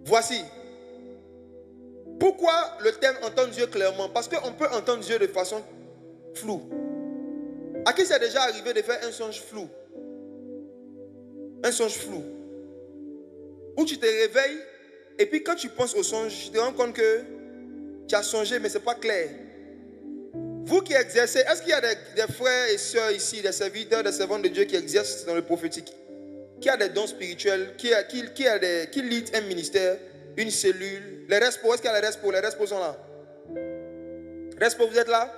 Voici. Pourquoi le terme entendre Dieu clairement? Parce qu'on peut entendre Dieu de façon floue. À qui c'est déjà arrivé de faire un songe flou? Un songe flou. Où tu te réveilles et puis quand tu penses au songe, tu te rends compte que tu as songé mais ce n'est pas clair. Vous qui exercez, est-ce qu'il y a des frères et sœurs ici, des serviteurs, des servantes de Dieu qui exercent dans le prophétique? Qui a des dons spirituels? Qui lead un ministère, une cellule? Les respos, est-ce qu'il y a les respos? Les respos sont là. Respos, vous êtes là?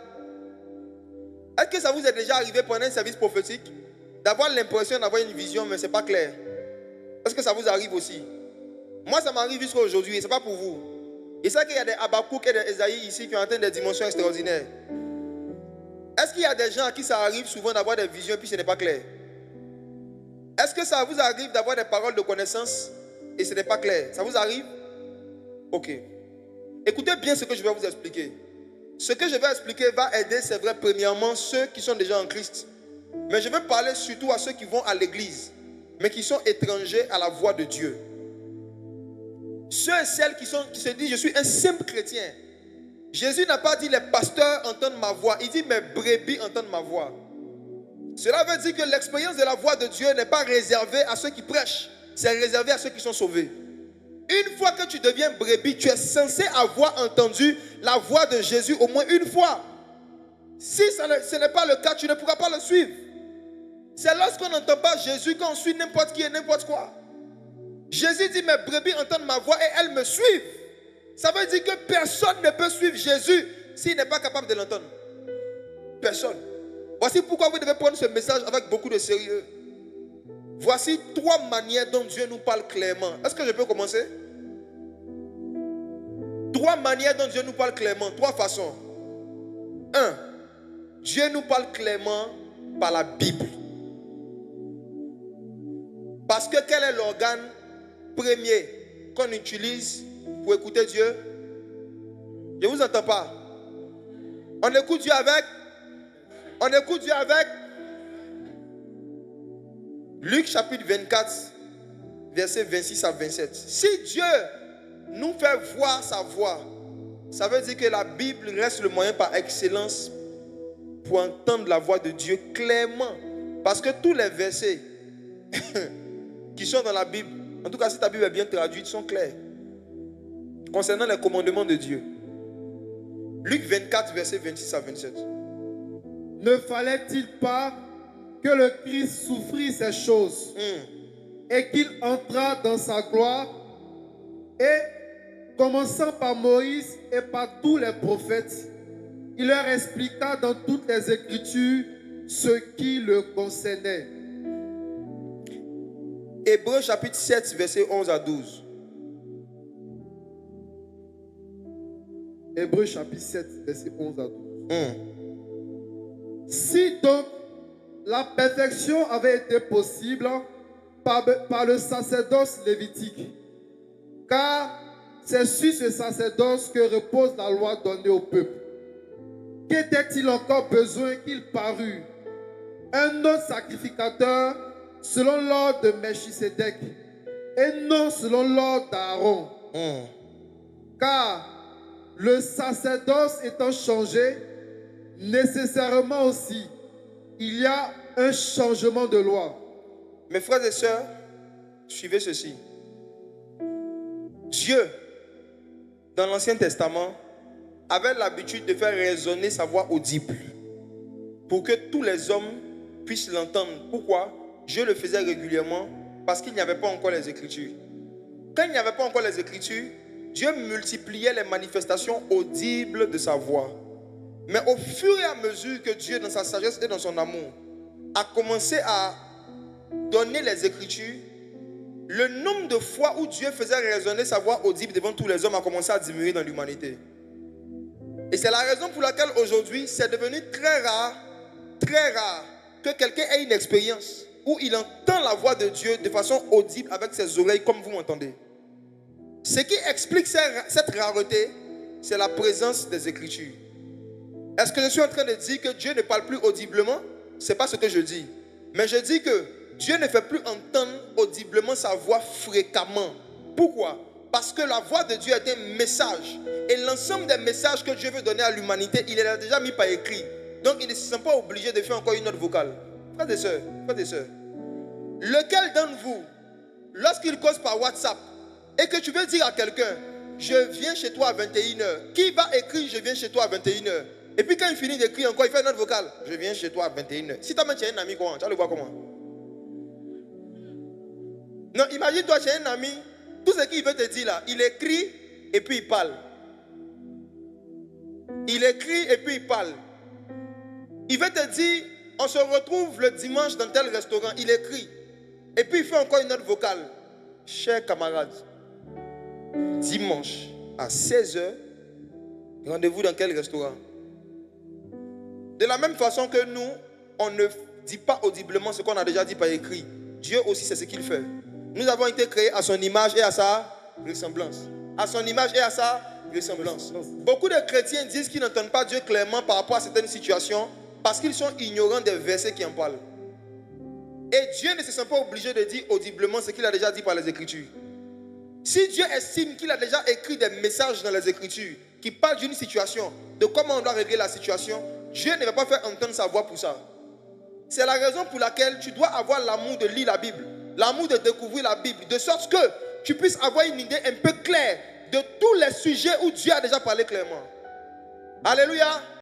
Est-ce que ça vous est déjà arrivé pendant un service prophétique d'avoir l'impression d'avoir une vision mais ce n'est pas clair? Est-ce que ça vous arrive aussi? Moi ça m'arrive jusqu'à aujourd'hui et ce n'est pas pour vous. Et c'est qu'il y a des Habakkuk et des Esaïe ici qui ont atteint des dimensions extraordinaires. Est-ce qu'il y a des gens à qui ça arrive souvent d'avoir des visions et puis ce n'est pas clair? Est-ce que ça vous arrive d'avoir des paroles de connaissance et ce n'est pas clair? Ça vous arrive? Ok. Écoutez bien ce que je vais vous expliquer. Ce que je vais expliquer va aider, c'est vrai, premièrement, ceux qui sont déjà en Christ. Mais je vais parler surtout à ceux qui vont à l'église, mais qui sont étrangers à la voix de Dieu. Ceux et celles qui se disent, je suis un simple chrétien. Jésus n'a pas dit, les pasteurs entendent ma voix. Il dit, mes brebis entendent ma voix. Cela veut dire que l'expérience de la voix de Dieu n'est pas réservée à ceux qui prêchent. C'est réservé à ceux qui sont sauvés. Une fois que tu deviens brebis, tu es censé avoir entendu la voix de Jésus au moins une fois. Si ce n'est pas le cas, tu ne pourras pas le suivre. C'est lorsqu'on n'entend pas Jésus qu'on suit n'importe qui et n'importe quoi. Jésus dit, mes brebis entendent ma voix et elles me suivent. Ça veut dire que personne ne peut suivre Jésus s'il n'est pas capable de l'entendre. Personne. Voici pourquoi vous devez prendre ce message avec beaucoup de sérieux. Voici 3 manières dont Dieu nous parle clairement. Est-ce que je peux commencer? 3 manières dont Dieu nous parle clairement. 3 façons. 1. Dieu nous parle clairement par la Bible. Parce que quel est l'organe premier qu'on utilise pour écouter Dieu? Je ne vous entends pas. On écoute Dieu avec? On écoute Dieu avec? Luc chapitre 24, versets 26 à 27. Si Dieu nous fait voir sa voix, ça veut dire que la Bible reste le moyen par excellence pour entendre la voix de Dieu clairement. Parce que tous les versets qui sont dans la Bible, en tout cas si ta Bible est bien traduite, sont clairs concernant les commandements de Dieu. Luc 24, versets 26 à 27. Ne fallait-il pas que le Christ souffrit ces choses et qu'il entra dans sa gloire, et commençant par Moïse et par tous les prophètes, il leur expliqua dans toutes les Écritures ce qui le concernait. Hébreux chapitre 7, versets 11 à 12. Hébreux chapitre 7, versets 11 à 12. Si donc la perfection avait été possible par le sacerdoce lévitique, car c'est sur ce sacerdoce que repose la loi donnée au peuple, qu'était-il encore besoin qu'il parût un autre sacrificateur selon l'ordre de Melchisédek et non selon l'ordre d'Aaron? Car le sacerdoce étant changé, nécessairement aussi, il y a un changement de loi. Mes frères et sœurs, suivez ceci. Dieu, dans l'Ancien Testament, avait l'habitude de faire résonner sa voix audible pour que tous les hommes puissent l'entendre. Pourquoi? Dieu le faisait régulièrement parce qu'il n'y avait pas encore les Écritures. Quand il n'y avait pas encore les Écritures, Dieu multipliait les manifestations audibles de sa voix. Mais au fur et à mesure que Dieu, dans sa sagesse et dans son amour, a commencé à donner les Écritures, le nombre de fois où Dieu faisait résonner sa voix audible devant tous les hommes a commencé à diminuer dans l'humanité. Et c'est la raison pour laquelle aujourd'hui, c'est devenu très rare que quelqu'un ait une expérience où il entend la voix de Dieu de façon audible avec ses oreilles comme vous m'entendez. Ce qui explique cette rareté, c'est la présence des Écritures. Est-ce que je suis en train de dire que Dieu ne parle plus audiblement? Ce n'est pas ce que je dis. Mais je dis que Dieu ne fait plus entendre audiblement sa voix fréquemment. Pourquoi? Parce que la voix de Dieu est un message. Et l'ensemble des messages que Dieu veut donner à l'humanité, il est déjà mis par écrit. Donc il ne se sent pas obligé de faire encore une note vocale. Frères et sœurs, lequel d'entre vous, lorsqu'il cause par WhatsApp, et que tu veux dire à quelqu'un, je viens chez toi à 21h, qui va écrire je viens chez toi à 21h? Et puis quand il finit d'écrire encore, il fait une note vocale, je viens chez toi à 21h. Si toi-même tu as un ami, comment? Tu vas le voir comment? Non, imagine-toi, tu as un ami, tout ce qu'il veut te dire là, il écrit et puis il parle. Il écrit et puis il parle. Il veut te dire, on se retrouve le dimanche dans tel restaurant, il écrit. Et puis il fait encore une note vocale. Chers camarades, dimanche à 16h, rendez-vous dans quel restaurant? De la même façon que nous, on ne dit pas audiblement ce qu'on a déjà dit par écrit. Dieu aussi, c'est ce qu'il fait. Nous avons été créés à son image et à sa ressemblance. À son image et à sa ressemblance. Beaucoup de chrétiens disent qu'ils n'entendent pas Dieu clairement par rapport à certaines situations parce qu'ils sont ignorants des versets qui en parlent. Et Dieu ne se sent pas obligé de dire audiblement ce qu'il a déjà dit par les Écritures. Si Dieu estime qu'il a déjà écrit des messages dans les Écritures qui parlent d'une situation, de comment on doit régler la situation, Dieu ne va pas faire entendre sa voix pour ça. C'est la raison pour laquelle tu dois avoir l'amour de lire la Bible, l'amour de découvrir la Bible, de sorte que tu puisses avoir une idée un peu claire de tous les sujets où Dieu a déjà parlé clairement. Alléluia.